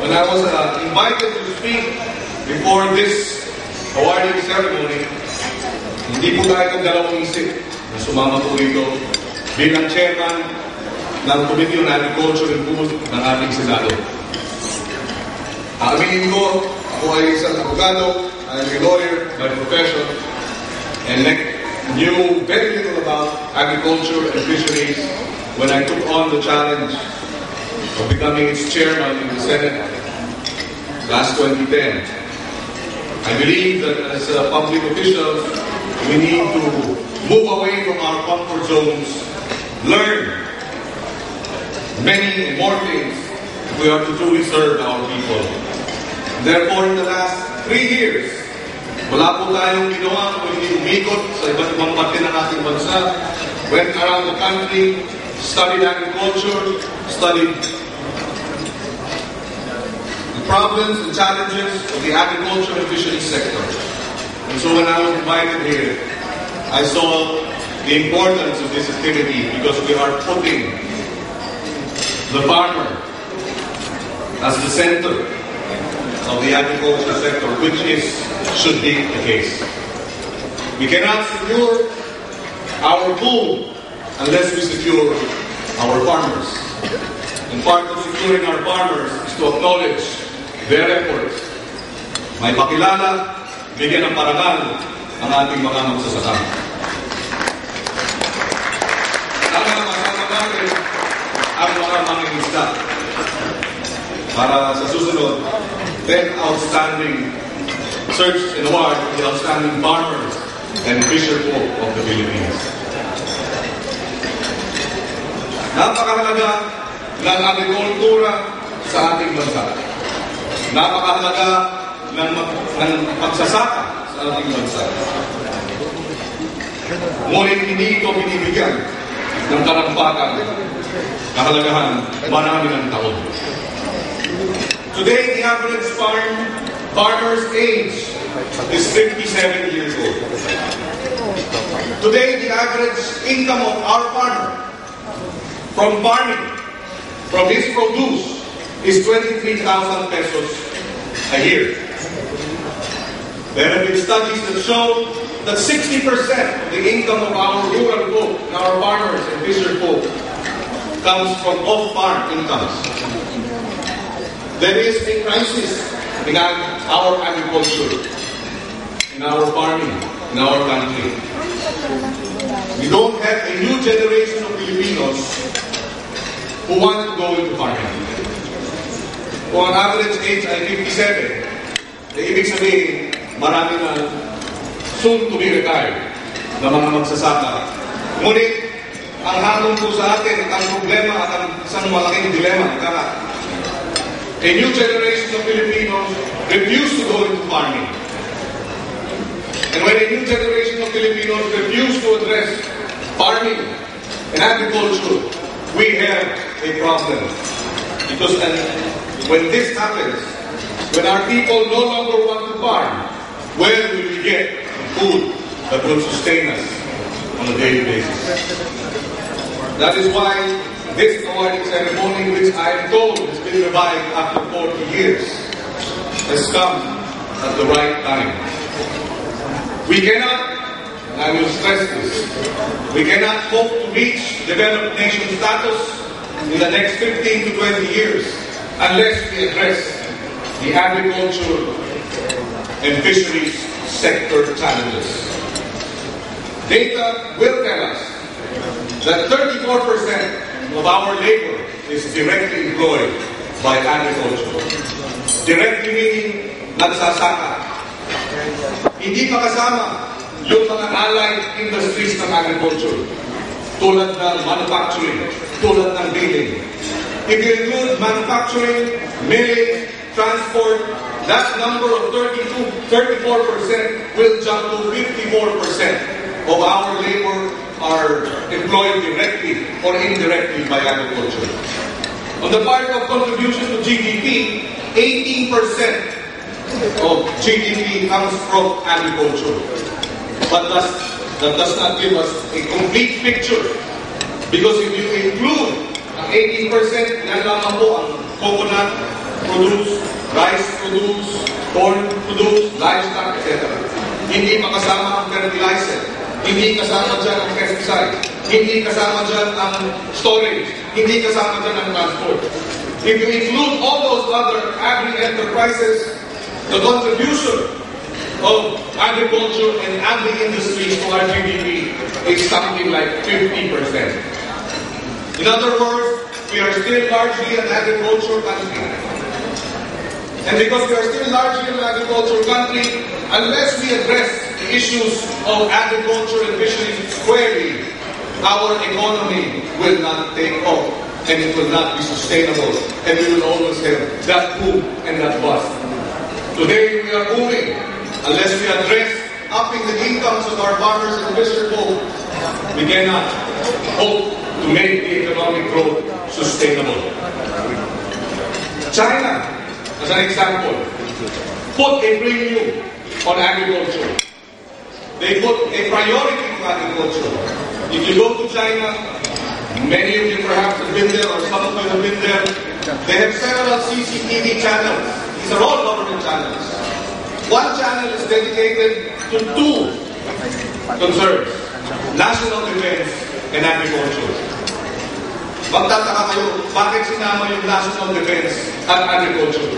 when I was invited to speak before this awarding ceremony, hindi po tayo dalawang isip na sumama po rito bilang chairman ng Committee on Agriculture and Food ng ating Senado. Aminin ko, ako ay isang abogado, I am a lawyer by profession, and knew very little about agriculture and fisheries when I took on the challenge of becoming its chairman in the Senate last 2010. I believe that as public officials, we need to move away from our comfort zones, learn many more things if we are to truly serve our people. Therefore, in the last 3 years, wala po tayong ginawa kung hindi umikot sa iba't ibang parte ng ating bansa, went around the country, studied agriculture, studied the problems and challenges of the agriculture and fisheries sector. And so when I was invited here, I saw the importance of this activity because we are putting the farmer as the center of the agriculture sector, which should be the case. We cannot secure our food unless we secure our farmers. And part of securing our farmers is to acknowledge their efforts. May pakilala, bigyan ng parangal ang ating mga magsasaka. Sana masama natin ang mga mangingisda para sa susunod 10 outstanding search and award for the outstanding farmers and fisher folk of the Philippines. Napakahalaga ng agrikultura sa ating bansa. Napakahalaga ng pagsasaka sa ating bansa. Ngunit hindi ito binibigyan ng karampatang kahalagahan marami ng taon. Today, the average farmer's age is 57 years old. Today, the average income of our farmer from farming, from his produce, is 23,000 pesos a year. There have been studies that show that 60% of the income of our rural folk, our farmers and fisher folk, comes from off-farm incomes. There is a crisis in our agriculture, in our farming, in our country. We don't have a new generation of Filipinos who want to go into farming. Kung ang average age ay 57, ibig sabihin, marami na soon to be retired na mga magsasaka. Ngunit, ang hamon po sa atin, ang problema at ang isang malaking dilema, a new generation of Filipinos refuse to go into farming. And when a new generation of Filipinos refuse to address farming and agriculture, we have a problem. Because when this happens, when our people no longer want to farm, where will we get food that will sustain us on a daily basis? That is why this awarding ceremony, which I am told has been revived after 40 years, has come at the right time. We cannot, and I will stress this, we cannot hope to reach developed nation status in the next 15 to 20 years unless we address the agriculture and fisheries sector challenges. Data will tell us that 34% of our labor is directly employed by agriculture. Directly meaning nagsasaka. Hindi pa kasama yung mga allied industries ng agriculture, tulad ng manufacturing, tulad ng milling. If you include manufacturing, milling, transport, that number of 34% will jump to 54% of our labor are employed directly or indirectly by agriculture. On the part of contribution to GDP, 18% of GDP comes from agriculture. But that does not give us a complete picture. Because if you include ang 18%, yan lamang po ang coconut, produce, rice produce, corn produce, livestock, etc. Hindi makasama ang fertilizer. Hindi kasama dyan ang pesticide. Hindi kasama dyan ang storage. Hindi kasama dyan ang transport. If you include all those other agri-enterprises, the contribution of agriculture and agri-industries to our GDP is something like 50%. In other words, we are still largely an agricultural country. And because we are still largely an agricultural country, unless we address the issues of agriculture and fisheries squarely, our economy will not take off, and it will not be sustainable, and we will always have that boom and that bust. Today we are booming. Unless we address upping the incomes of our farmers and fisher folk, we cannot hope to make the economic growth sustainable. China, as an example, put a premium on agriculture. They put a priority to agriculture. If you go to China, many of you perhaps have been there, or some of you have been there, they have several CCTV channels. These are all government channels. One channel is dedicated to two concerns: national defense and agriculture. Magtataka kayo, bakit sinama yung national defense at agriculture?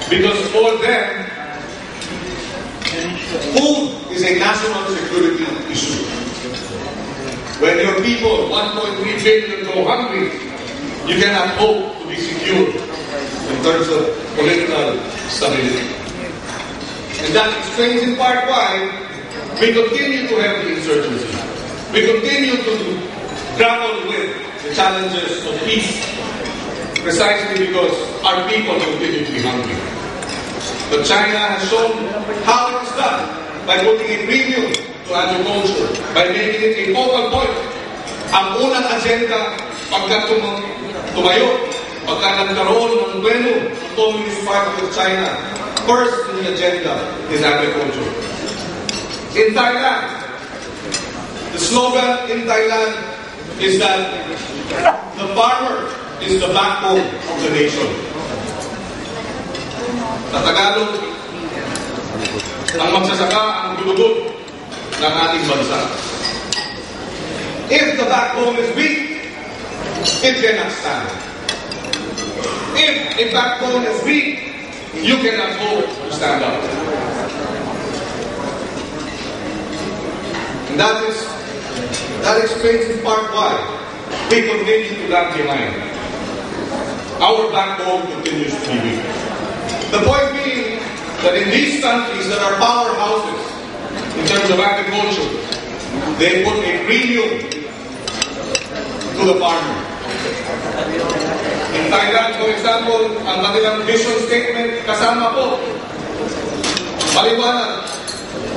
Because for them, food is a national security issue. When your people, 1.3 billion, go hungry, you cannot hope to be secure in terms of political stability. And that explains in part why we continue to have the insurgency. We continue to grapple with the challenges of peace, precisely because our people continue to be hungry. But China has shown how it is done by putting a premium to agriculture, by making it a focal point. Ang unang agenda pagka tumayo, pagka nagkaroon ng pleno ng Communist Party of China, first in the agenda is agriculture. In Thailand, the slogan in Thailand is that the farmer is the backbone of the nation. Sa Tagalog, ang magsasaka ang dulugod ng ating bansa. If the backbone is weak, it cannot stand. If a backbone is weak, you cannot hope to stand up. And that explains in part why we continue to lag behind. Our backbone continues to be weak. The point being that in these countries that are powerhouses in terms of agriculture, they put a premium to the farmer. In Thailand, for example, ang kanilang vision statement kasama po, maliwanag,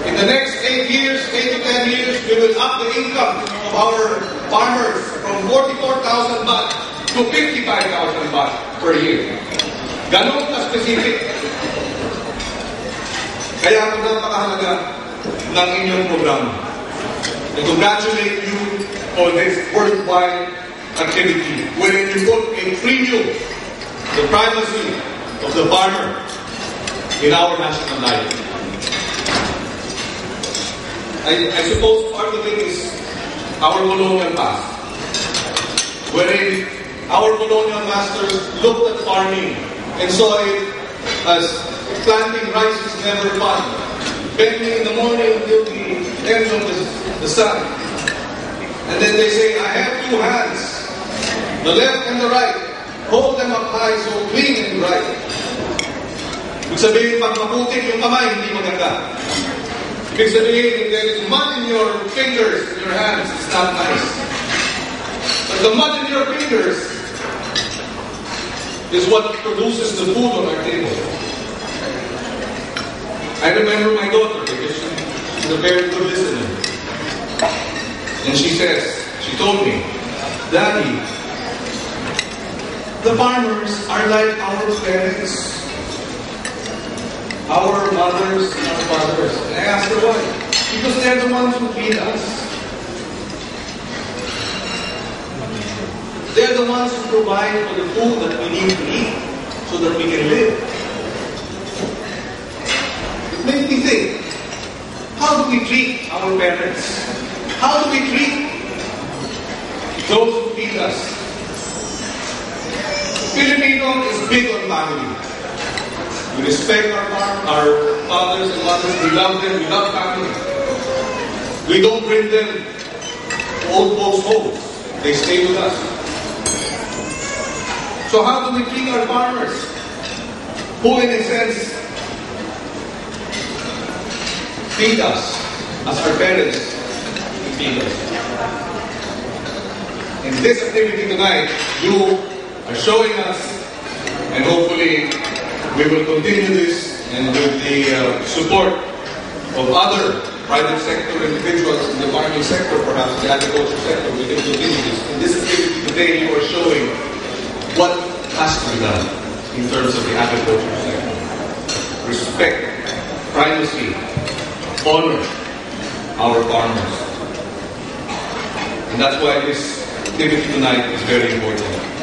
in the next 8 to 10 years, we will up the income of our farmers from 44,000 baht to 55,000 baht per year. Ganun ka-specific. Kaya ako napakahalaga ng inyong programa. I congratulate you on this worldwide activity wherein you put a premium, the primacy of the farmer in our national life. I suppose part of it is our colonial past, wherein our colonial masters looked at farming and saw it as planting rice is never fun, bending in the morning until the end of the sun. And then they say, I have two hands, the left and the right. Hold them up high so clean and bright. Ibig sabihin, pag maputik yung kamay, hindi maganda. Ibig sabihin, if there is mud in your fingers, in your hands, it's not nice. But the mud in your fingers is what produces the food on our table. I remember my daughter, because she's a very good listener. And she told me, Daddy, the farmers are like our parents, our mothers and our fathers. And I asked her why. Because they're the ones who feed us. They're the ones who provide for the food that we need to eat. so that we can live. It made me think, how do we treat our parents? How do we treat those who feed us? Filipino is big on family. We respect our fathers and mothers. We love them. We love family. We don't bring them to old folks' homes. They stay with us. So how do we treat our farmers? Who, in a sense, feed us as our parents feed us. In this activity tonight, you are showing us, and hopefully we will continue this, and with the support of other private sector individuals in the farming sector, perhaps the agriculture sector, we can continue this. In this activity today, you are showing what has to be done in terms of the agriculture sector. Respect, primacy, honor our farmers. And that's why this activity tonight is very important.